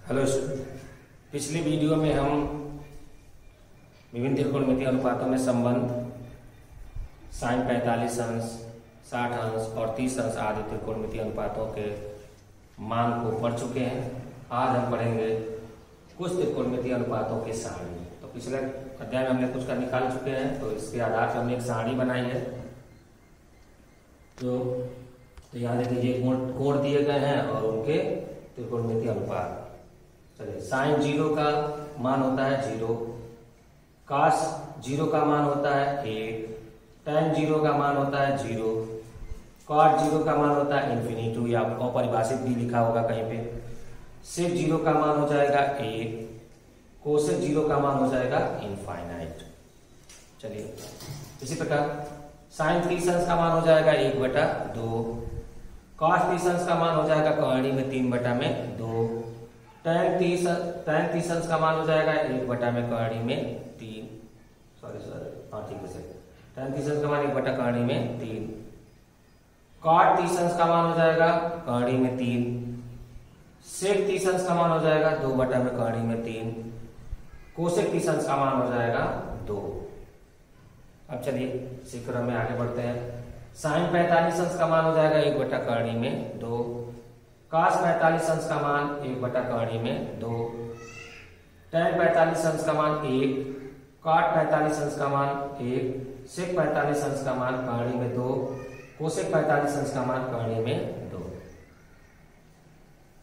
Hello student, पिछली video में हम विभिन्न त्रिकोणमितीय अनुपातों में संबंध साइन 45 अंश, 60 अंश और 30 अंश आदि त्रिकोणमितीय अनुपातों के मान को पढ़ चुके हैं। आज हम पढ़ेंगे कुछ त्रिकोणमितीय अनुपातों की सारणी। तो पिछले अध्याय में हमने कुछ का निकाल चुके हैं, तो इसके आधार पर हमने एक सारणी बनाई है। तो यहाँ देख लीजिए, कोण दिए गए हैं और उनके त्रिकोणमितीय अनुपात। चलिए, साइन 0 का मान होता है 0, कॉस 0 का मान होता है 1, tan 0 का मान होता है 0, कॉट 0 का मान होता है इन्फिनिटी या अपरिभाषित भी लिखा होगा कहीं पे। सेक 0 का मान हो जाएगा 1, कोसेक 0 का मान हो जाएगा इनफाइनाइट। चलिए, इसी प्रकार साइन 30 अंश का मान हो जाएगा 1/2, कॉस 30 अंश का मान हो जाएगा कहानी में 3/2, tan 30 अंश का मान हो जाएगा 1/में कहानी में 3, ठीक है, tan 30 अंश का मान 1/, कहानी में 3, कॉट 30 अंश का मान हो जाएगा कहानी में 3, सेक 30 अंश का मान हो जाएगा 2/, कहानी में 3, कोसेक 30 अंश का मान हो जाएगा 2। अब चलिए इसी क्रम में आगे बढ़ते हैं। साइन 45 अंश का मान हो जाएगा 1/, कहानी में 2, कॉस 45 अंश का मान 1/, कहानी में 2, tan 45 अंश का मान 1, कॉट 45 अंश का मान 1, सेक 45 अंश का मान कहानी में 2, कोसेक 45 अंश का मान कहानी में 2।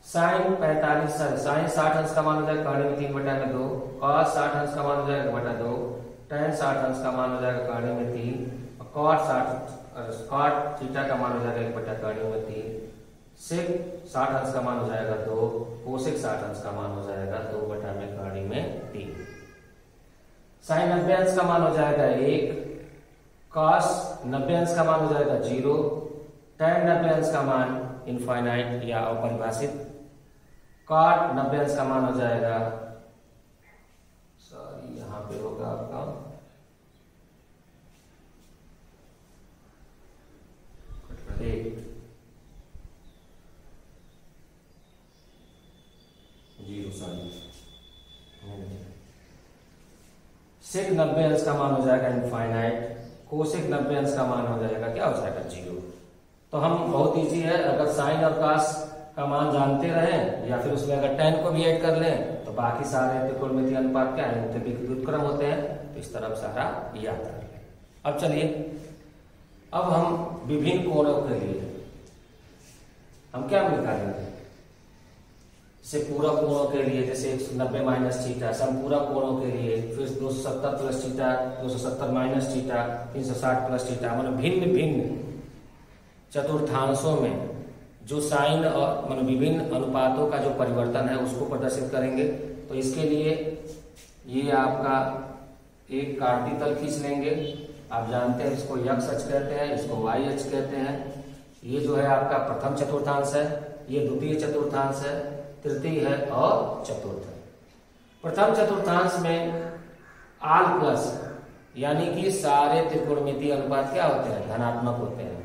साइन 60 अंश का मान हो जाएगा कहानी में 3/2, कॉस 60 अंश का मान हो जाएगा 1/2, tan 60 अंश का मान हो जाएगा कहानी में 3, कॉट थीटा का मान हो जाएगा 1/, कहानी में 3, सेक 60 अंश का मान हो जाएगा 2, कोसेक 60 अंश का मान हो जाएगा 2/, में कहानी में 3। साइन 90 अंश का मान हो जाएगा 1, कॉस 90 अंश का मान हो जाएगा 0, tan 90 अंश का मान इनफाइनाइट या अपरिभाषित, कॉट 90 अंश का मान हो जाएगा, यहाँ पे होगा आपका 1, 0, सेक 90 अंश का मान हो जाएगा इनफाइनाइट, कोसेक 90 अंश का मान हो जाएगा क्या हो जाएगा 0। तो हम बहुत इजी है, अगर साइन और कॉस का मान जानते रहें या फिर उसमें अगर tan को भी ऐड कर लें तो बाकी सारे त्रिकोणमितीय अनुपात क्या है, व्युत्क्रम होते हैं। तो इस तरह सारा याद कर लें। अब चलिए, अब हम विभिन्न कोणों के लिए हम क्या निकालेंगे, से पूरा कोणों के लिए, जैसे 190 माइनस थीटा, संपूरक कोणों के लिए, फिर 270 plus theta, 270 minus theta, 360 plus theta, मतलब भिन्न भिन्न चतुर्थांशों में जो साइन और मतलब विभिन्न अनुपातों का जो परिवर्तन है उसको प्रदर्शित करेंगे। तो इसके लिए ये आपका एक कार्तीय तल खींच लेंगे। आप जानते हैं इसको x अक्ष कहते हैं, इसको y अक्ष कहते हैं। ये जो है आपका प्रथम चतुर्थांश है, ये द्वितीय चतुर्थांश है, तृतीय है और चतुर्थ है। प्रथम चतुर्थांश में आल प्लस यानी कि सारे त्रिकोणमितीय अनुपात क्या होते हैं, धनात्मक होते हैं।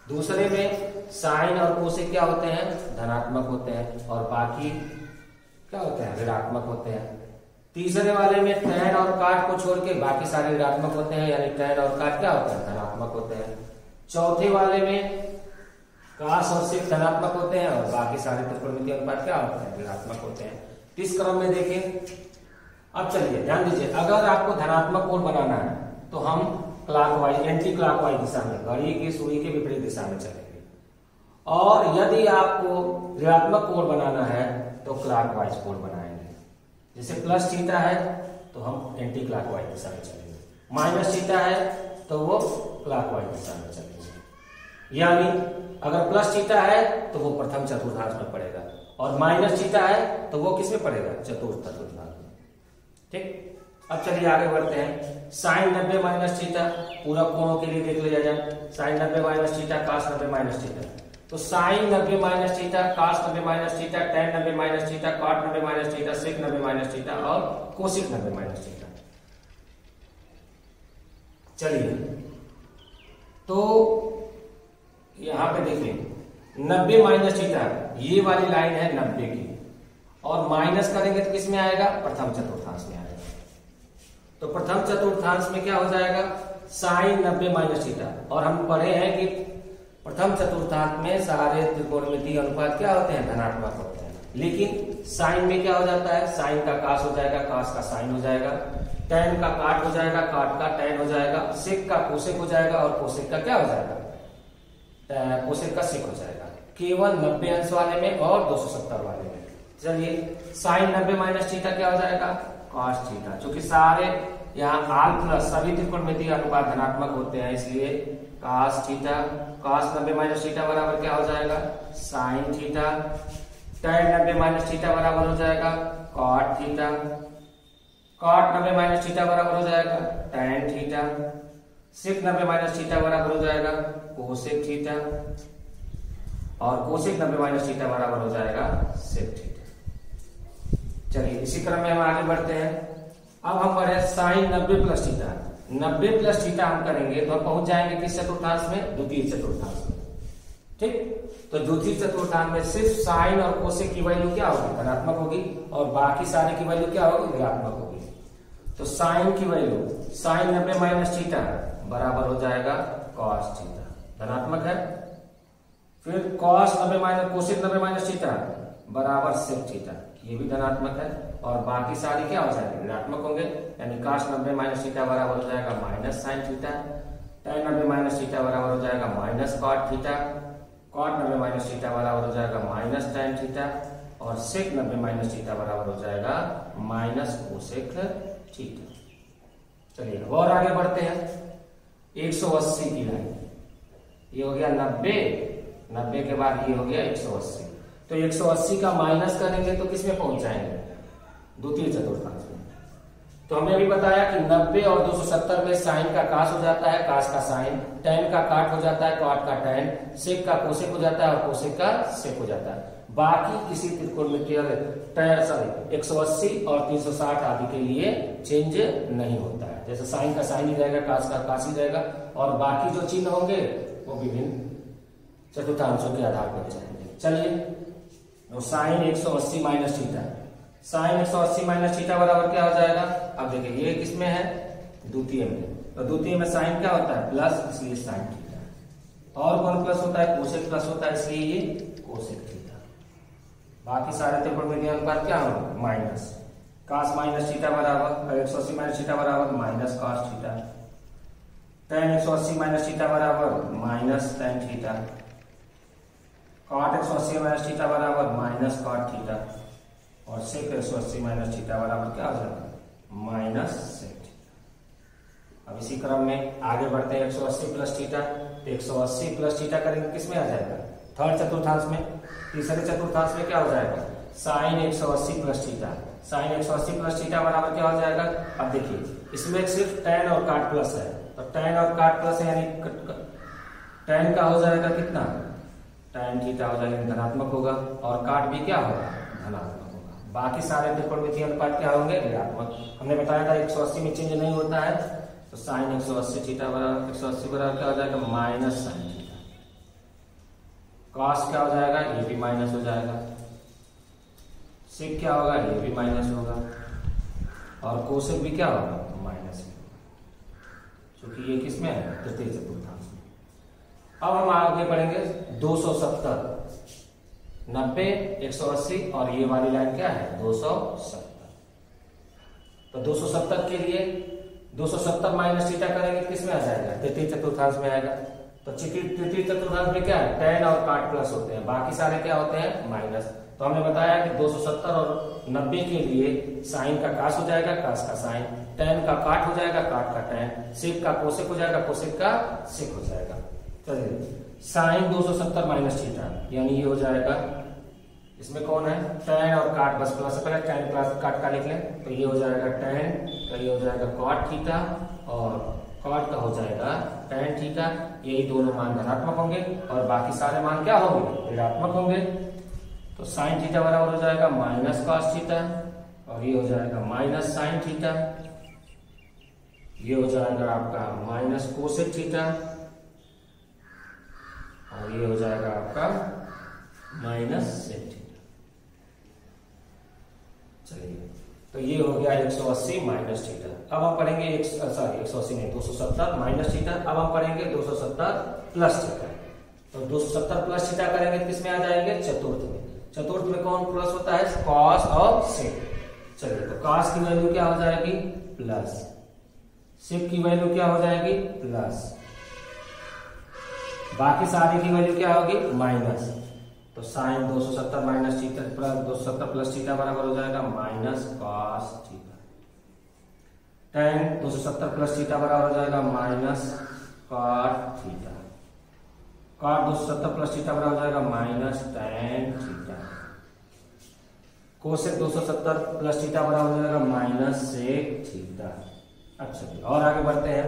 दूसरे में साइन और कोसेक क्या होते हैं, धनात्मक होते हैं, और बाकी क्या होते हैं, ऋणात्मक होते हैं। तीसरे वाले में tan और काट को छोड़ के बाकी सारे ऋणात्मक होते हैं, यानी tan और काट क्या होते हैं, धनात्मक होते हैं। चौथे वाले में कॉस और सेक धनात्मक होते हैं और बाकी सारे त्रिकोणमितीय अनुपात क्या होते हैं, ऋणात्मक होते हैं। इस क्रम में देखें। अब चलिए ध्यान दीजिए, अगर आपको धनात्मक कोण बनाना है तो हम क्लॉकवाइज, एंटी क्लॉकवाइज दिशा में, घड़ी की सुई के विपरीत दिशा में चलेंगे, और यदि आपको ऋणात्मक कोण बनाना है तो क्लॉकवाइज कोण बनाएंगे। जैसे प्लस थीटा है तो हम एंटी क्लॉकवाइज दिशा में चलेंगे, माइनस थीटा है तो वो क्लॉकवाइज दिशा में चलेंगे। यानी अगर प्लस थीटा है तो वो प्रथम चतुर्थांश में पड़ेगा, और माइनस थीटा है तो वो किस में पड़ेगा, चतुर्थ चतुर्थांश में। ठीक, अब चलिए आगे बढ़ते हैं। साइन 90 माइनस थीटा पूरा कोणों के लिए देख लिया जाए। Sine 90 minus theta, cos 90 minus theta. तो sine 90 minus theta, cos 90 minus theta, tan 90 minus theta, cot 90 minus theta, sec 90 minus theta और कोसेक 90 माइनस थीटा। चलिए, तो यहां पे देखिए 90 माइनस थीटा, ये वाली लाइन है 90 की, और माइनस करेंगे तो किस में आएगा, प्रथम चतुर्थांश में आएगा। तो प्रथम चतुर्थांश में क्या हो जाएगा, साइन 90 माइनस थीटा। और हम पढ़े हैं कि प्रथम चतुर्थांश में सारे त्रिकोणमितीय अनुपात क्या होते हैं, धनात्मक होते हैं। लेकिन साइन में क्या हो जाता है, साइन का कास हो जाएगा, कास का साइन हो जाएगा, टैन का काट हो जाएगा, काट का टैन हो जाएगा, सेक का कोसेक हो जाएगा और कोसेक का क्या हो जाएगा, कोसेक का सेक हो जाएगा, केवल 90 अंश वाले में और 270 वाले में। चलिए साइन 90 माइनस थीटा क्या हो जाएगा, कॉस थीटा। क्योंकि सारे यहाँ आल प्लस सभी त्रिकोणमितीय अनुपात धनात्मक होते हैं, इसलिए cos theta, cos 90 minus theta बराबर क्या हो जाएगा, sine theta. Tan 90 minus theta बराबर हो जाएगा cot theta. Cot 90 minus theta बराबर हो जाएगा tan theta. Sec 90 minus theta बराबर हो जाएगा कोसेक थीटा। और कोसेक 90 माइनस थीटा बराबर हो जाएगा सेक थीटा। चलिए इसी क्रम में हम आगे बढ़ते हैं। अब हम पढ़े sine 90 plus theta. 90 plus theta हम करेंगे तो हम पहुंच जाएंगे किस चतुर्थांश में, द्वितीय चतुर्थांश में। ठीक, तो द्वितीय चतुर्थांश में सिर्फ साइन और कोसेक की वैल्यू क्या होगी, धनात्मक होगी, और बाकी सारे की वैल्यू क्या होगी, ऋणात्मक होगी। तो साइन की वैल्यू साइन 90 माइनस थीटा बराबर हो जाएगा कॉस थीटा, धनात्मक है। फिर cos 90 minus cosec 90 minus theta बराबर सेक थीटा, ये भी धनात्मक है। और बाकी सारी क्या हो जाएगी, ऋणात्मक होंगे। यानी कॉस 90 माइनस थीटा बराबर हो जाएगा minus sine theta. Tan 90 minus theta बराबर हो जाएगा minus cot theta. Cot 90 minus theta बराबर हो जाएगा माइनस टैन थीटा। और सेक 90 माइनस थीटा बराबर हो जाएगा माइनस कोसेक थीटा। चलिए और आगे बढ़ते हैं। 180 की लाइन, ये हो गया 90 के बाद ये हो गया 180। तो 180 का माइनस करेंगे तो किसमें पहुंच जाएंगे, द्वितीय चतुर्थांश में। तो हमने अभी बताया कि 90 और 270 में साइन का कास हो जाता है, कास का साइन, टैन का काट हो जाता है, काट का टैन, सेक का कोसेक हो जाता है और कोसेक का सेक हो जाता है। बाकी किसी त्रिकोणमितीय 180 और 360 आदि के लिए चेंज नहीं होता है। जैसे साइन का साइन ही रहेगा, कास का कास ही रहेगा, और बाकी जो चिन्ह होंगे वो विभिन्न चतुर्थांशों के आधार पर जाएंगे। चलिए तो sine 180 minus theta, sine 180 minus theta बराबर क्या हो जाएगा। अब देखिए ये किसमें है, द्वितीय में। तो द्वितीय में साइन क्या होता है, प्लस, इसलिए साइन थीटा। और कौन प्लस होता है, कोसेक प्लस होता है, इसलिए ये कोसेक थीटा। बाकी सारे त्रिकोणमितीय अनुपात क्या होंगे, माइनस। कास माइनस थीटा बराबर 180 माइनस थीटा बराबर minus cos theta. Tan 180 minus theta बराबर minus tan theta. Cot 180 minus theta बराबर माइनस कॉट थीटा। और सेक 180 माइनस थीटा बराबर क्या हो जाएगा, माइनस सेक थीटा। अब इसी क्रम में आगे बढ़ते हैं। 180 प्लस थीटा, तो 180 प्लस थीटा करेंगे किसमें आ जाएगा, थर्ड चतुर्थांश में। तीसरे चतुर्थांश में क्या हो जाएगा, sine 180 plus theta. Sine 180 plus theta बराबर क्या हो जाएगा। अब देखिए इसमें सिर्फ टैन और काट प्लस है, तो टैन और काट प्लस है, यानी टैन का हो जाएगा कितना, टैन थीटा हो जाएगा, धनात्मक होगा, और काट भी क्या होगा, धनात्मक होगा। बाकी सारे त्रिकोणमितीय अनुपात क्या होंगे, ऋणात्मक। हमने बताया था 180 में चेंज नहीं होता है, तो साइन 180 थीटा बराबर 180 बराबर क्या हो जाएगा, माइनस साइन थीटा। कॉस क्या हो जाएगा, ये भी माइनस हो जाएगा। सेक क्या होगा, ये भी माइनस होगा। और कोसेक भी क्या होगा, माइनस होगा, क्योंकि ये किसमें है, तृतीय चतुर्थांश में। अब हम आगे बढ़ेंगे 270, 90, 180 और ये वाली लाइन क्या है, 270। तो 270 के लिए 270 माइनस थीटा करेंगे किसमें आ जाएगा, तृतीय चतुर्थांश में आएगा। तो तृतीय चतुर्थांश में क्या है, टैन और काट प्लस होते हैं, बाकी सारे क्या होते हैं, माइनस। तो हमने बताया कि 270 और 90 के लिए साइन का कास हो जाएगा, कास का साइन, टैन का काट हो जाएगा, काट का टैन, सेक का कोसेक हो जाएगा, कोसेक का सेक हो जाएगा। चलिए साइन 270 माइनस थीटा, यानी ये हो जाएगा, इसमें कौन है, टैन और काट, बस प्लस पहले टैन प्लस काट का लिख लें, तो ये हो जाएगा टैन, तो ये हो जाएगा कॉट थीटा, और कॉट का हो जाएगा टैन थीटा। यही दोनों मान धनात्मक होंगे और बाकी सारे मान क्या होंगे, ऋणात्मक होंगे। तो साइन थीटा बराबर हो जाएगा माइनस कॉस थीटा, और ये हो जाएगा माइनस साइन थीटा। ये हो जाएगा आपका माइनस कोसेक थीटा, और ये हो जाएगा आपका माइनस सेक थीटा। तो ये हो गया 180 माइनस थीटा। अब हम पढ़ेंगे 180 नहीं 270 माइनस थीटा। अब हम पढ़ेंगे 270 प्लस थीटा। तो 270 प्लस थीटा करेंगे तो किसमें आ जाएंगे? चतुर्थ में। चतुर्थ में कौन प्लस होता है? कॉस और सेक। चलिए तो कॉस की वैल्यू क्या हो जाएगी? प्लस। सेक की वैल्यू क्या हो जाएगी? प्लस। बाकी सारी की वैल्यू क्या होगी? माइनस। तो sine 270 minus theta plus 270 plus theta बराबर हो जाएगा minus cos theta. Tan 270 plus theta बराबर हो जाएगा minus cot theta. Cot 270 plus theta बराबर हो जाएगा minus tan theta. Cosec 270 plus theta बराबर हो जाएगा माइनस सेक थीटा। अच्छा और आगे बढ़ते हैं।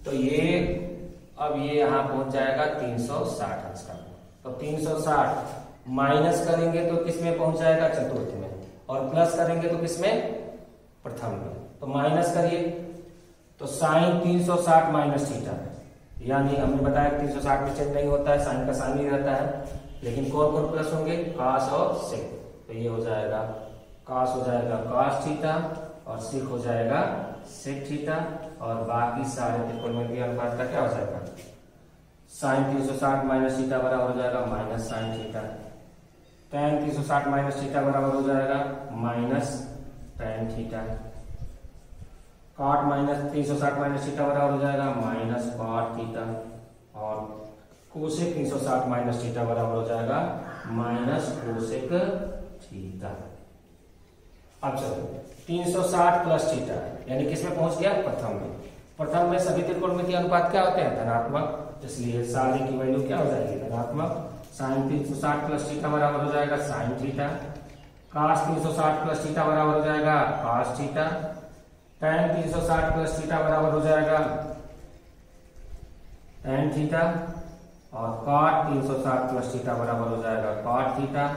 तो ये अब ये यहां पहुंच जाएगा 360 अंश का। तो 360 माइनस करेंगे तो किसमें पहुंच जाएगा? चतुर्थ में। और प्लस करेंगे तो किसमें? प्रथम में। तो माइनस करिए तो साइन 360 माइनस थीटा, यानी हमने बताया 360 में चेंज नहीं होता है, साइन का साइन ही रहता है। लेकिन कौन कौन प्लस होंगे? कॉस और सेक। तो ये हो जाएगा कॉस हो जाएगा कॉस थीटा और सेक हो जाएगा सेक थीटा। और बाकी सारे त्रिकोणमितीय अनुपात का क्या हो जाएगा? साइन 360 माइनस थीटा बराबर हो जाएगा minus sine theta. Tan 360 minus theta बराबर हो जाएगा minus tan theta. Cot minus 360 minus theta बराबर हो जाएगा माइनस कॉट थीटा। और कोसेक 360 माइनस थीटा बराबर हो जाएगा माइनस कोसेक थीटा। अब चलो 360 प्लस थीटा यानी किसमें पहुंच गया? प्रथम में। प्रथम में सभी त्रिकोणमितीय अनुपात क्या होते हैं? धनात्मक। इसलिए सारे की वैल्यू क्या हो जाएगी? धनात्मक। साइन 360 प्लस थीटा बराबर हो जाएगा sine theta. Cos 360 plus theta बराबर हो जाएगा cos theta. Tan 360 plus theta बराबर हो जाएगा टेन थीटा। और कॉट 360 प्लस थीटा बराबर हो जाएगा कॉट थीटा।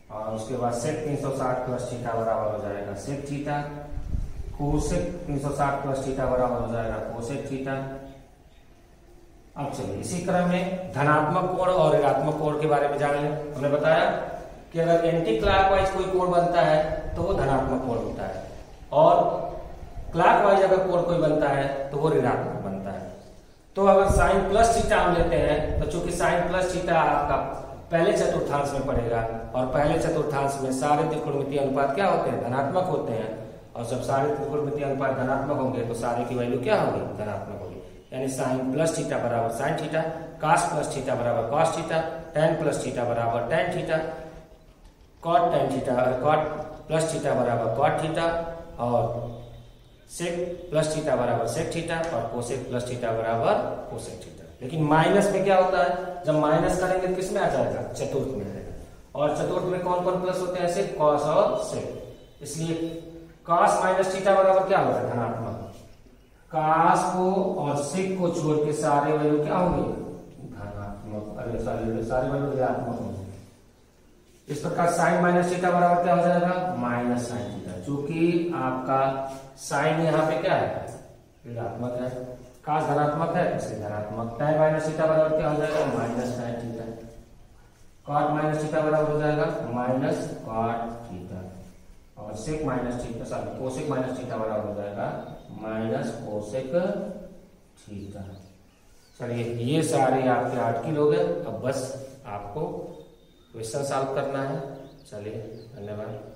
और उसके बाद सेक 360 प्लस थीटा बराबर हो जाएगा sec theta. Cosec 360 plus theta बराबर हो जाएगा कोसेक थीटा। अब चलिए इसी क्रम में धनात्मक कोण और ऋणात्मक कोण के बारे में जान लें। हमने बताया कि अगर एंटी क्लॉकवाइज कोई कोण बनता है तो वो धनात्मक कोण होता है, और क्लॉकवाइज अगर कोण कोई बनता है तो वो ऋणात्मक बनता है। तो अगर साइन प्लस थीटा हम लेते हैं तो चूंकि साइन प्लस थीटा आपका पहले चतुर्थांश में पड़ेगा, और पहले चतुर्थांश में सारे त्रिकोणमितीय अनुपात क्या होते हैं? धनात्मक होते हैं। और जब सारे त्रिकोणमितीय अनुपात धनात्मक होंगे तो सारे की वैल्यू क्या होगी? धनात्मक होगी। यानी साइन प्लस थीटा बराबर sine theta, cos plus theta बराबर cos theta, tan plus theta बराबर tan theta, cot tan theta और कॉट प्लस थीटा बराबर कॉट थीटा, और सेक प्लस थीटा बराबर सेक थीटा, और कोसेक प्लस थीटा बराबर cosec theta. लेकिन माइनस में क्या होता है? जब माइनस करेंगे तो किसमें आ जाएगा? चतुर्थ में आएगा। और चतुर्थ में कौन कौन प्लस होते हैं? ऐसे कॉस और सेक। इसलिए कॉस माइनस थीटा बराबर क्या होगा? धनात्मक। कॉस को और सेक को छोड़ के सारे वैल्यू क्या होंगे? धनात्मक। अरे सारे वैल्यू ऋणात्मक होंगे। इस प्रकार साइन माइनस थीटा बराबर क्या हो जाएगा? Minus sine theta. चूंकि आपका साइन यहाँ पे क्या है? ऋणात्मक है, कॉस धनात्मक है इसलिए धनात्मक। टेन माइनस थीटा बराबर क्या हो जाएगा? Minus tan theta. Cot minus theta बराबर हो जाएगा माइनस कॉट थीटा। और sec minus theta sorry cosec minus theta बराबर हो जाएगा माइनस कोसेक थीटा। चलिए ये सारे आपके आर्टिकल हो गए। अब बस आपको क्वेश्चन सॉल्व करना है। चलिए धन्यवाद।